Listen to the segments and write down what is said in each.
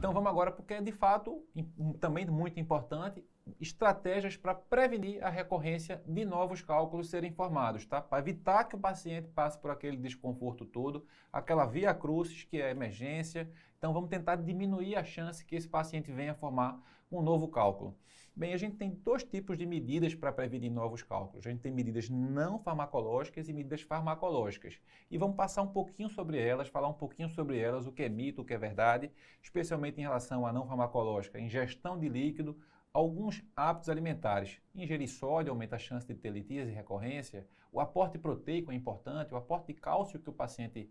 Então vamos agora, porque é de fato também muito importante, estratégias para prevenir a recorrência de novos cálculos serem formados, tá? Para evitar que o paciente passe por aquele desconforto todo, aquela via crucis que é a emergência. Então vamos tentar diminuir a chance que esse paciente venha a formar um novo cálculo. Bem, a gente tem dois tipos de medidas para prevenir novos cálculos. A gente tem medidas não farmacológicas e medidas farmacológicas. E vamos passar um pouquinho sobre elas, falar um pouquinho sobre elas, o que é mito, o que é verdade, especialmente em relação à não farmacológica, ingestão de líquido, alguns hábitos alimentares. Ingerir sódio aumenta a chance de ter litíase e recorrência. O aporte proteico é importante. O aporte de cálcio que o paciente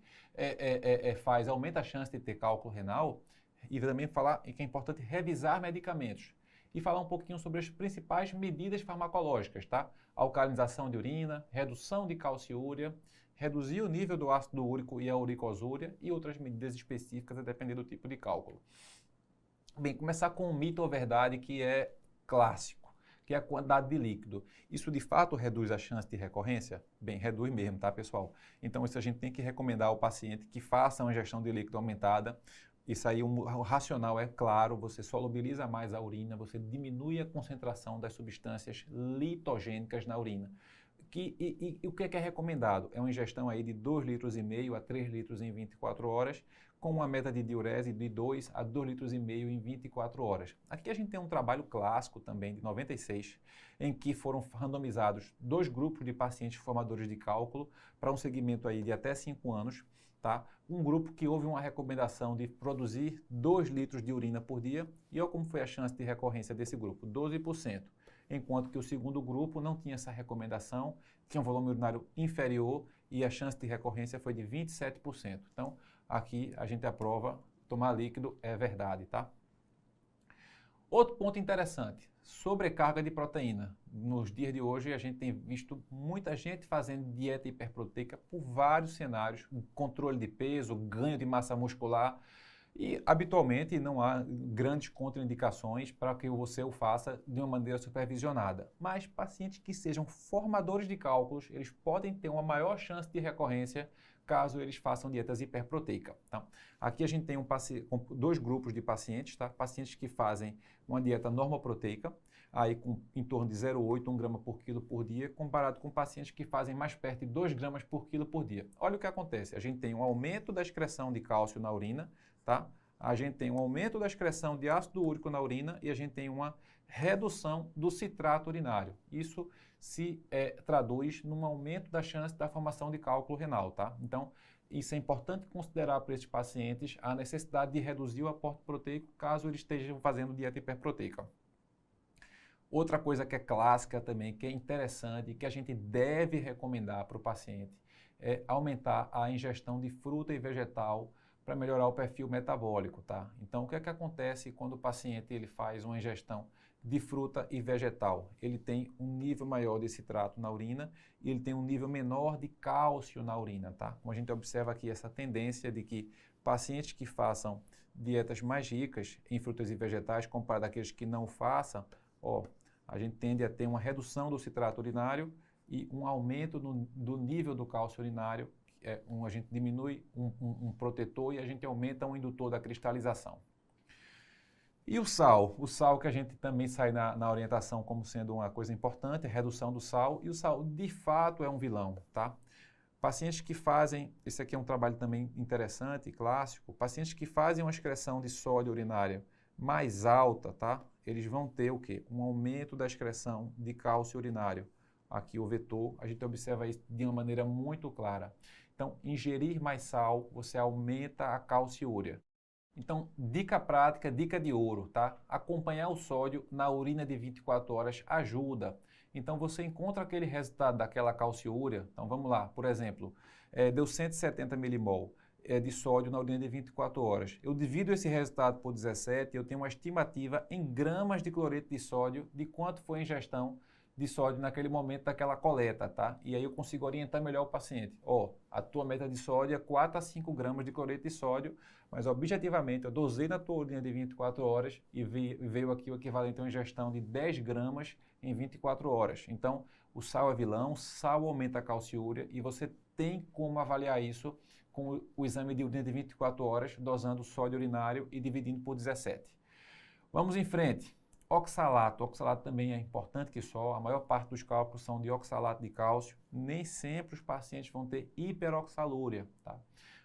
faz aumenta a chance de ter cálculo renal. E também falar que é importante revisar medicamentos. E falar um pouquinho sobre as principais medidas farmacológicas, tá? Alcalinização de urina, redução de calciúria, reduzir o nível do ácido úrico e a uricosúria e outras medidas específicas a depender do tipo de cálculo. Bem, começar com um mito ou verdade que é clássico, que é a quantidade de líquido. Isso de fato reduz a chance de recorrência? Bem, reduz mesmo, tá, pessoal? Então isso a gente tem que recomendar ao paciente que faça uma ingestão de líquido aumentada. Isso aí, o racional é claro, você solubiliza mais a urina, você diminui a concentração das substâncias litogênicas na urina. E o que é recomendado? É uma ingestão aí de 2,5 litros a 3 litros em 24 horas, com uma meta de diurese de 2 a 2,5 litros em 24 horas. Aqui a gente tem um trabalho clássico também, de 96, em que foram randomizados 2 grupos de pacientes formadores de cálculo para um segmento aí de até 5 anos, tá? Um grupo que houve uma recomendação de produzir 2 litros de urina por dia, e olha como foi a chance de recorrência desse grupo, 12%. Enquanto que o segundo grupo não tinha essa recomendação, tinha um volume urinário inferior e a chance de recorrência foi de 27%. Então, aqui a gente aprova, tomar líquido é verdade, tá? Outro ponto interessante, sobrecarga de proteína. Nos dias de hoje a gente tem visto muita gente fazendo dieta hiperproteica por vários cenários, controle de peso, ganho de massa muscular, e habitualmente não há grandes contraindicações para que você o faça de uma maneira supervisionada. Mas pacientes que sejam formadores de cálculos, eles podem ter uma maior chance de recorrência caso eles façam dietas hiperproteicas. Tá? Aqui a gente tem 2 grupos de pacientes, tá? Pacientes que fazem uma dieta normoproteica, aí com em torno de 0,8, 1 grama por quilo por dia, comparado com pacientes que fazem mais perto de 2 gramas por quilo por dia. Olha o que acontece, a gente tem um aumento da excreção de cálcio na urina, tá? A gente tem um aumento da excreção de ácido úrico na urina e a gente tem uma redução do citrato urinário. Isso se traduz num aumento da chance da formação de cálculo renal, tá? Então, isso é importante considerar para esses pacientes a necessidade de reduzir o aporte proteico caso eles estejam fazendo dieta hiperproteica. Outra coisa que é clássica também, que é interessante, que a gente deve recomendar para o paciente, é aumentar a ingestão de fruta e vegetal para melhorar o perfil metabólico, tá? Então, o que é que acontece quando o paciente ele faz uma ingestão de fruta e vegetal? Ele tem um nível maior de citrato na urina e ele tem um nível menor de cálcio na urina, tá? Como a gente observa aqui essa tendência de que pacientes que façam dietas mais ricas em frutas e vegetais, comparado àqueles que não façam, a gente tende a ter uma redução do citrato urinário e um aumento do nível do cálcio urinário. A gente diminui um protetor e a gente aumenta um indutor da cristalização. E o sal que a gente também sai na orientação como sendo uma coisa importante, a redução do sal, e o sal de fato é um vilão, tá? Pacientes que fazem, esse aqui é um trabalho também interessante, clássico, pacientes que fazem uma excreção de sódio urinária mais alta, tá? Eles vão ter o quê? Um aumento da excreção de cálcio urinário. Aqui o vetor, a gente observa isso de uma maneira muito clara. Então, ingerir mais sal, você aumenta a calciúria. Então, dica prática, dica de ouro, tá? Acompanhar o sódio na urina de 24 horas ajuda. Então, você encontra aquele resultado daquela calciúria. Então, vamos lá. Por exemplo, deu 170 milimol de sódio na urina de 24 horas. Eu divido esse resultado por 17, eu tenho uma estimativa em gramas de cloreto de sódio de quanto foi a ingestão de sódio naquele momento daquela coleta, tá? E aí eu consigo orientar melhor o paciente. A tua meta de sódio é 4 a 5 gramas de cloreto de sódio, mas objetivamente eu dosei na tua urina de 24 horas e veio aqui o equivalente a uma ingestão de 10 gramas em 24 horas. Então, o sal é vilão, sal aumenta a calciúria e você tem como avaliar isso com o exame de urina de 24 horas, dosando o sódio urinário e dividindo por 17. Vamos em frente. Oxalato. Oxalato também é importante que só. A maior parte dos cálculos são de oxalato de cálcio. Nem sempre os pacientes vão ter hiperoxalúria, tá?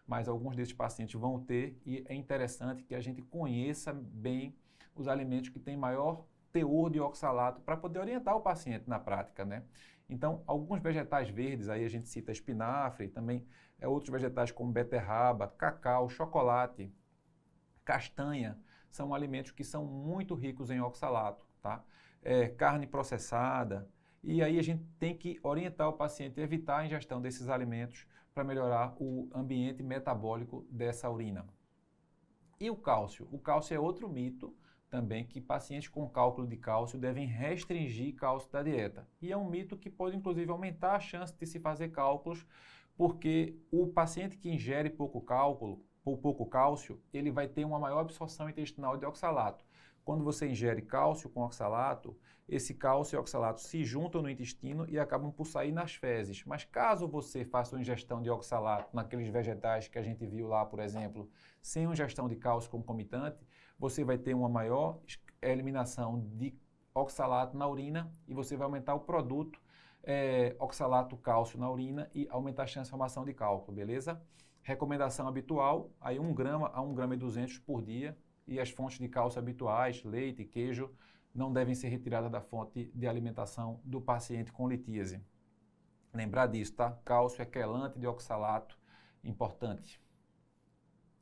Mas alguns desses pacientes vão ter e é interessante que a gente conheça bem os alimentos que têm maior teor de oxalato para poder orientar o paciente na prática, né? Então, alguns vegetais verdes, aí a gente cita espinafre, também outros vegetais como beterraba, cacau, chocolate, castanha, são alimentos que são muito ricos em oxalato, tá? Carne processada, e aí a gente tem que orientar o paciente a evitar a ingestão desses alimentos para melhorar o ambiente metabólico dessa urina. E o cálcio? O cálcio é outro mito também que pacientes com cálculo de cálcio devem restringir cálcio da dieta. E é um mito que pode inclusive aumentar a chance de se fazer cálculos, porque o paciente que ingere pouco cálcio, ele vai ter uma maior absorção intestinal de oxalato. Quando você ingere cálcio com oxalato, esse cálcio e oxalato se juntam no intestino e acabam por sair nas fezes. Mas caso você faça uma ingestão de oxalato naqueles vegetais que a gente viu lá, por exemplo, sem uma ingestão de cálcio concomitante, você vai ter uma maior eliminação de oxalato na urina e você vai aumentar o produto oxalato-cálcio na urina e aumentar a chance de formação de cálculo, beleza? Recomendação habitual, aí 1 grama a 1,2 gramas por dia, e as fontes de cálcio habituais, leite, queijo, não devem ser retiradas da fonte de alimentação do paciente com litíase. Lembrar disso, tá? Cálcio é quelante de oxalato, importante.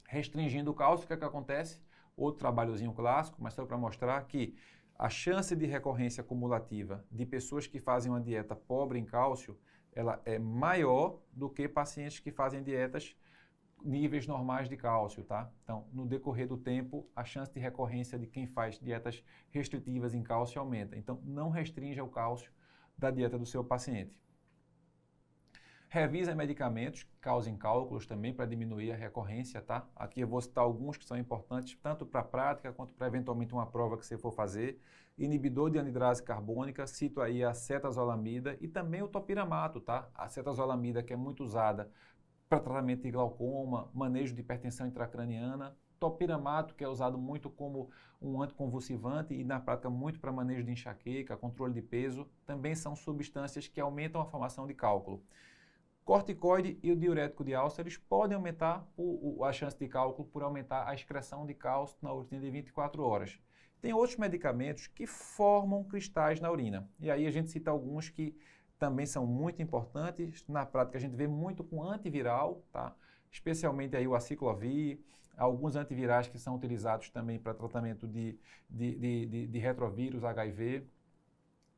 Restringindo o cálcio, o que é que acontece? Outro trabalhozinho clássico, mas só para mostrar que a chance de recorrência acumulativa de pessoas que fazem uma dieta pobre em cálcio, ela é maior do que pacientes que fazem dietas níveis normais de cálcio, tá? Então, no decorrer do tempo, a chance de recorrência de quem faz dietas restritivas em cálcio aumenta. Então, não restrinja o cálcio da dieta do seu paciente. Revisa medicamentos que causem cálculos também para diminuir a recorrência, tá? Aqui eu vou citar alguns que são importantes tanto para a prática quanto para eventualmente uma prova que você for fazer. Inibidor de anidrase carbônica, cito aí a cetazolamida e também o topiramato, tá? A cetazolamida que é muito usada para tratamento de glaucoma, manejo de hipertensão intracraniana, topiramato, que é usado muito como um anticonvulsivante e na prática muito para manejo de enxaqueca, controle de peso, também são substâncias que aumentam a formação de cálculo. Corticoide e o diurético de Álceres podem aumentar a chance de cálculo por aumentar a excreção de cálcio na urina de 24 horas. Tem outros medicamentos que formam cristais na urina, e aí a gente cita alguns que também são muito importantes. Na prática, a gente vê muito com antiviral, tá? Especialmente aí o aciclovir, alguns antivirais que são utilizados também para tratamento de retrovírus, HIV.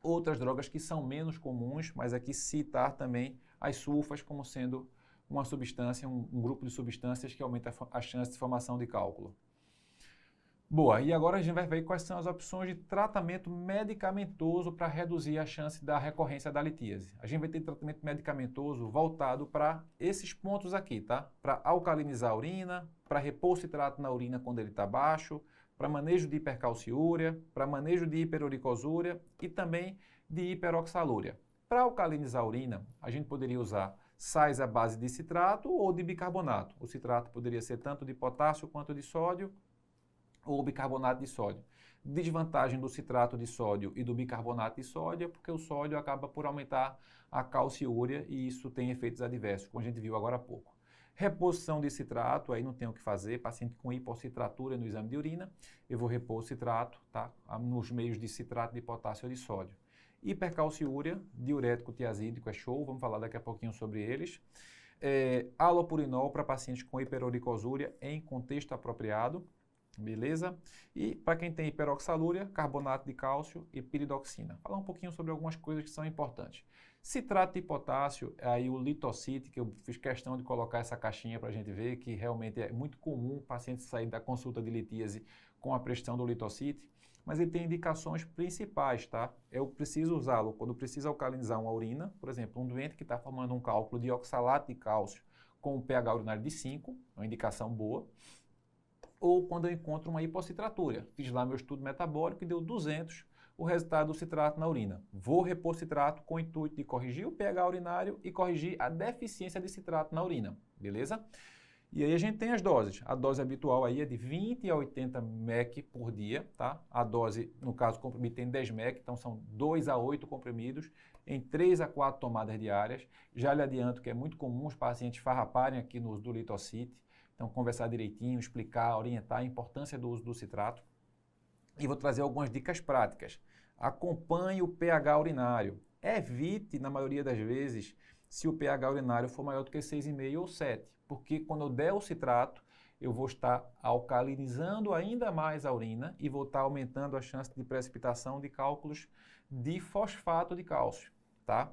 Outras drogas que são menos comuns, mas aqui citar também as sulfas como sendo uma substância, um grupo de substâncias que aumenta a chance de formação de cálculo. Boa, e agora a gente vai ver quais são as opções de tratamento medicamentoso para reduzir a chance da recorrência da litíase. A gente vai ter tratamento medicamentoso voltado para esses pontos aqui, tá? Para alcalinizar a urina, para repor citrato na urina quando ele está baixo, para manejo de hipercalciúria, para manejo de hiperuricosúria e também de hiperoxalúria. Para alcalinizar a urina, a gente poderia usar sais à base de citrato ou de bicarbonato. O citrato poderia ser tanto de potássio quanto de sódio, ou bicarbonato de sódio. Desvantagem do citrato de sódio e do bicarbonato de sódio é porque o sódio acaba por aumentar a calciúria e isso tem efeitos adversos, como a gente viu agora há pouco. Reposição de citrato, aí não tem o que fazer, paciente com hipocitratura no exame de urina, eu vou repor o citrato, tá? Nos meios de citrato de potássio ou de sódio. Hipercalciúria, diurético tiazídico é show, vamos falar daqui a pouquinho sobre eles. Alopurinol para pacientes com hiperuricosúria em contexto apropriado. Beleza? E para quem tem hiperoxalúria, carbonato de cálcio e piridoxina. Falar um pouquinho sobre algumas coisas que são importantes. Citrato de potássio, aí o litocite, que eu fiz questão de colocar essa caixinha para a gente ver, que realmente é muito comum o paciente sair da consulta de litíase com a prescrição do litocite, mas ele tem indicações principais, tá? Eu preciso usá-lo quando precisa alcalinizar uma urina, por exemplo, um doente que está formando um cálculo de oxalato de cálcio com um pH urinário de 5, uma indicação boa. Ou quando eu encontro uma hipocitratura. Fiz lá meu estudo metabólico e deu 200 o resultado do citrato na urina. Vou repor citrato com o intuito de corrigir o pH urinário e corrigir a deficiência de citrato na urina, beleza? E aí a gente tem as doses. A dose habitual aí é de 20 a 80 mEq por dia, tá? A dose, no caso, comprimido tem 10 mEq, então são 2 a 8 comprimidos em 3 a 4 tomadas diárias. Já lhe adianto que é muito comum os pacientes farraparem aqui no uso do Litocit. Então, conversar direitinho, explicar, orientar a importância do uso do citrato. E vou trazer algumas dicas práticas. Acompanhe o pH urinário. Evite, na maioria das vezes, se o pH urinário for maior do que 6,5 ou 7, porque quando eu der o citrato, eu vou estar alcalinizando ainda mais a urina e vou estar aumentando a chance de precipitação de cálculos de fosfato de cálcio, tá?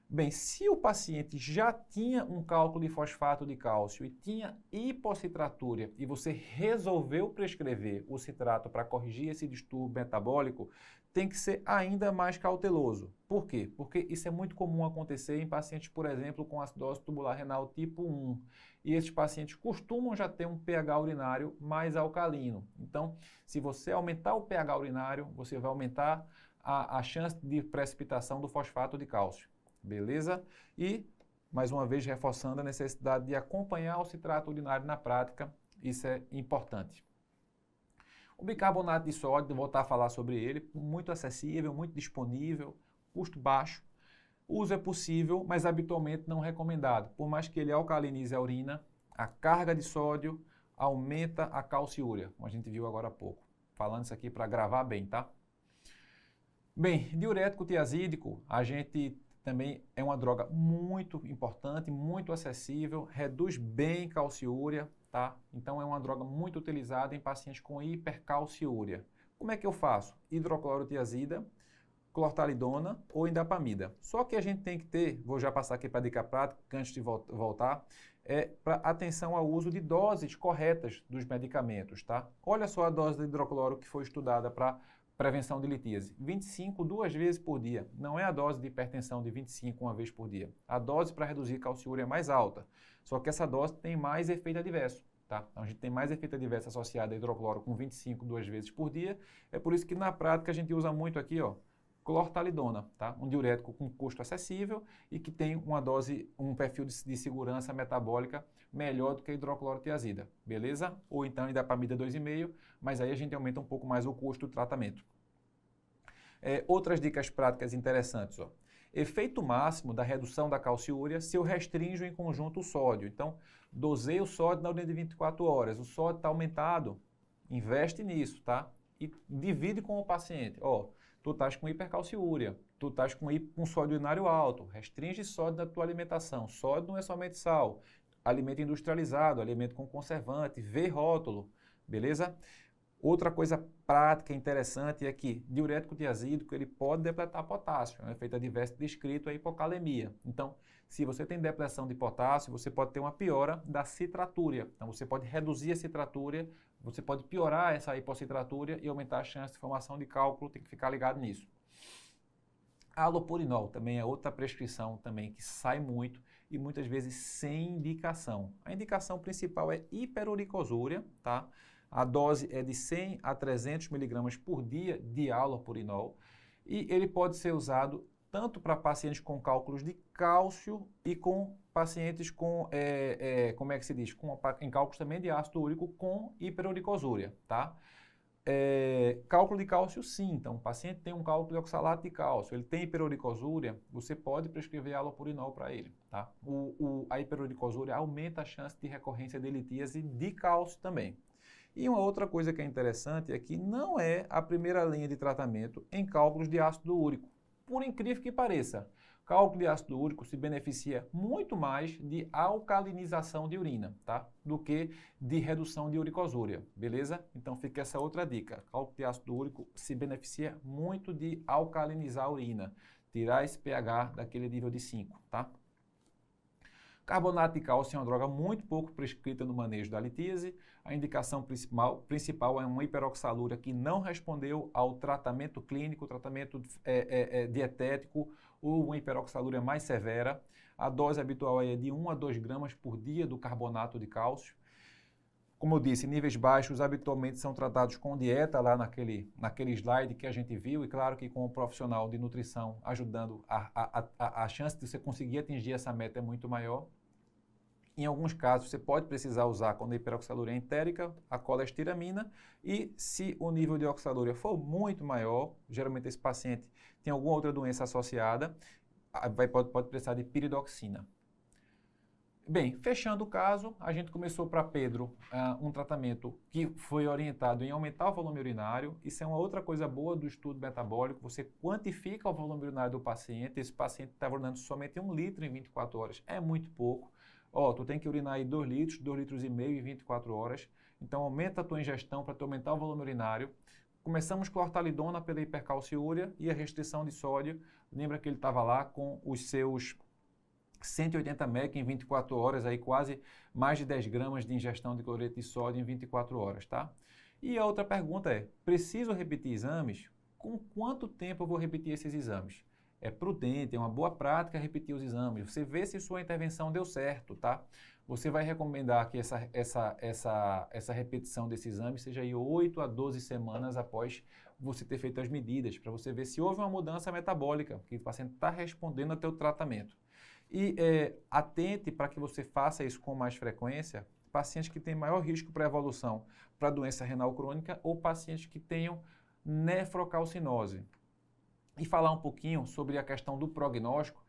Bem, se o paciente já tinha um cálculo de fosfato de cálcio e tinha hipocitratúria e você resolveu prescrever o citrato para corrigir esse distúrbio metabólico, tem que ser ainda mais cauteloso. Por quê? Porque isso é muito comum acontecer em pacientes, por exemplo, com acidose tubular renal tipo 1. E esses pacientes costumam já ter um pH urinário mais alcalino. Então, se você aumentar o pH urinário, você vai aumentar a chance de precipitação do fosfato de cálcio. Beleza? E, mais uma vez, reforçando a necessidade de acompanhar o citrato urinário na prática, isso é importante. O bicarbonato de sódio, vou voltar a falar sobre ele, muito acessível, muito disponível, custo baixo. O uso é possível, mas habitualmente não recomendado. Por mais que ele alcalinize a urina, a carga de sódio aumenta a calciúria, como a gente viu agora há pouco. Falando isso aqui para gravar bem, tá? Bem, diurético tiazídico, a gente também é uma droga muito importante, muito acessível, reduz bem calciúria, tá? Então é uma droga muito utilizada em pacientes com hipercalciúria. Como é que eu faço? Hidroclorotiazida, clortalidona ou indapamida. Só que a gente tem que ter, vou já passar aqui para a dica prática, antes de voltar, para atenção ao uso de doses corretas dos medicamentos, tá? Olha só a dose de hidrocloro que foi estudada para prevenção de litíase, 25 duas vezes por dia. Não é a dose de hipertensão de 25 uma vez por dia. A dose para reduzir calciúria é mais alta, só que essa dose tem mais efeito adverso, tá? Então a gente tem mais efeito adverso associado a hidrocloro com 25 duas vezes por dia. É por isso que na prática a gente usa muito aqui, ó, clortalidona, tá? Um diurético com custo acessível e que tem uma dose, um perfil de segurança metabólica melhor do que a hidroclorotiazida, beleza? Ou então indapamida 2,5, mas aí a gente aumenta um pouco mais o custo do tratamento. Outras dicas práticas interessantes, ó. Efeito máximo da redução da calciúria se eu restringo em conjunto o sódio. Então, dosei o sódio na ordem de 24 horas, o sódio está aumentado, investe nisso, tá? E divide com o paciente, ó. Tu estás com hipercalciúria, tu estás com sódio urinário alto, restringe sódio da tua alimentação. Sódio não é somente sal, alimento industrializado, alimento com conservante, vê rótulo, beleza? Outra coisa prática interessante é que diurético tiazídico ele pode depletar potássio, é um efeito adverso descrito a hipocalemia. Então, se você tem depressão de potássio, você pode ter uma piora da citratúria. Então, você pode reduzir a citratúria, você pode piorar essa hipocitratúria e aumentar a chance de formação de cálculo, tem que ficar ligado nisso. Alopurinol também é outra prescrição também que sai muito e muitas vezes sem indicação. A indicação principal é hiperuricosúria, tá? A dose é de 100 a 300 miligramas por dia de alopurinol e ele pode ser usado tanto para pacientes com cálculos de cálcio e com pacientes com, como é que se diz, em cálculos também de ácido úrico com hiperuricosúria, tá? Cálculo de cálcio sim, então o paciente tem um cálculo de oxalato de cálcio, ele tem hiperuricosúria, você pode prescrever alopurinol para ele, tá? A hiperuricosúria aumenta a chance de recorrência de litíase de cálcio também. E uma outra coisa que é interessante é que não é a primeira linha de tratamento em cálculos de ácido úrico. Por incrível que pareça, cálculo de ácido úrico se beneficia muito mais de alcalinização de urina, tá? Do que de redução de uricosúria, beleza? Então fica essa outra dica. Cálculo de ácido úrico se beneficia muito de alcalinizar a urina, tirar esse pH daquele nível de 5, tá? Carbonato de cálcio é uma droga muito pouco prescrita no manejo da litíase. A indicação principal é uma hiperoxalúria que não respondeu ao tratamento clínico, tratamento dietético ou uma hiperoxalúria mais severa. A dose habitual é de 1 a 2 gramas por dia do carbonato de cálcio. Como eu disse, níveis baixos habitualmente são tratados com dieta, lá naquele slide que a gente viu, e claro que com o profissional de nutrição ajudando, a chance de você conseguir atingir essa meta é muito maior. Em alguns casos, você pode precisar usar, quando a hiperoxaluria é entérica, a colestiramina, e se o nível de oxaluria for muito maior, geralmente esse paciente tem alguma outra doença associada, pode precisar de piridoxina. Bem, fechando o caso, a gente começou para Pedro um tratamento que foi orientado em aumentar o volume urinário. Isso é uma outra coisa boa do estudo metabólico, você quantifica o volume urinário do paciente. Esse paciente estava urinando somente 1 litro em 24 horas, é muito pouco. Tu tem que urinar aí 2 litros, 2 litros e meio em 24 horas. Então aumenta a tua ingestão para aumentar o volume urinário. Começamos com a ortalidona pela hipercalciúria e a restrição de sódio. Lembra que ele estava lá com os seus 180 mEq em 24 horas, aí quase mais de 10 gramas de ingestão de cloreto de sódio em 24 horas, tá? E a outra pergunta é, preciso repetir exames? Com quanto tempo eu vou repetir esses exames? É prudente, é uma boa prática repetir os exames. Você vê se sua intervenção deu certo, tá? Você vai recomendar que essa repetição desse exame seja aí 8 a 12 semanas após você ter feito as medidas, para você ver se houve uma mudança metabólica, que o paciente está respondendo ao teu tratamento. E atente para que você faça isso com mais frequência, pacientes que têm maior risco para evolução para doença renal crônica ou pacientes que tenham nefrocalcinose. E falar um pouquinho sobre a questão do prognóstico,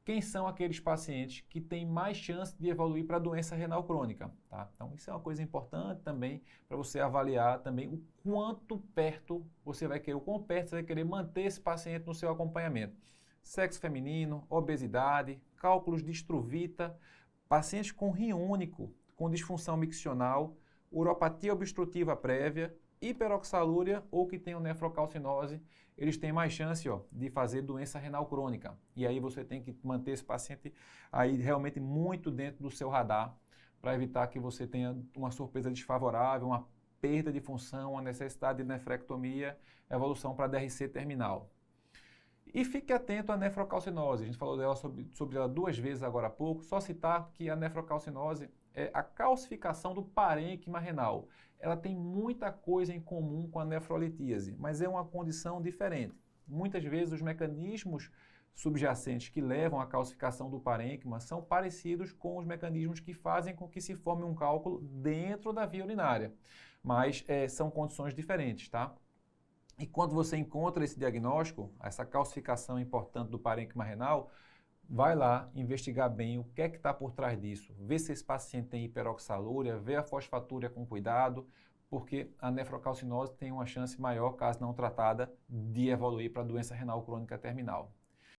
quem são aqueles pacientes que têm mais chance de evoluir para doença renal crônica, tá? Então, isso é uma coisa importante também para você avaliar também o quanto perto você vai querer, o quão perto você vai querer manter esse paciente no seu acompanhamento. Sexo feminino, obesidade, cálculos de estruvita, pacientes com rim único, com disfunção miccional, uropatia obstrutiva prévia, hiperoxalúria ou que tenham nefrocalcinose, eles têm mais chance de fazer doença renal crônica. E aí você tem que manter esse paciente aí realmente muito dentro do seu radar para evitar que você tenha uma surpresa desfavorável, uma perda de função, uma necessidade de nefrectomia, evolução para DRC terminal. E fique atento à nefrocalcinose. A gente falou dela sobre ela 2 vezes agora há pouco. Só citar que a nefrocalcinose é a calcificação do parênquima renal. Ela tem muita coisa em comum com a nefrolitíase, mas é uma condição diferente. Muitas vezes os mecanismos subjacentes que levam à calcificação do parênquima são parecidos com os mecanismos que fazem com que se forme um cálculo dentro da via urinária, mas são condições diferentes, tá? E quando você encontra esse diagnóstico, essa calcificação importante do parênquima renal, vai lá investigar bem o que é que está por trás disso. Vê se esse paciente tem hiperoxalúria, vê a fosfatúria com cuidado, porque a nefrocalcinose tem uma chance maior, caso não tratada, de evoluir para doença renal crônica terminal.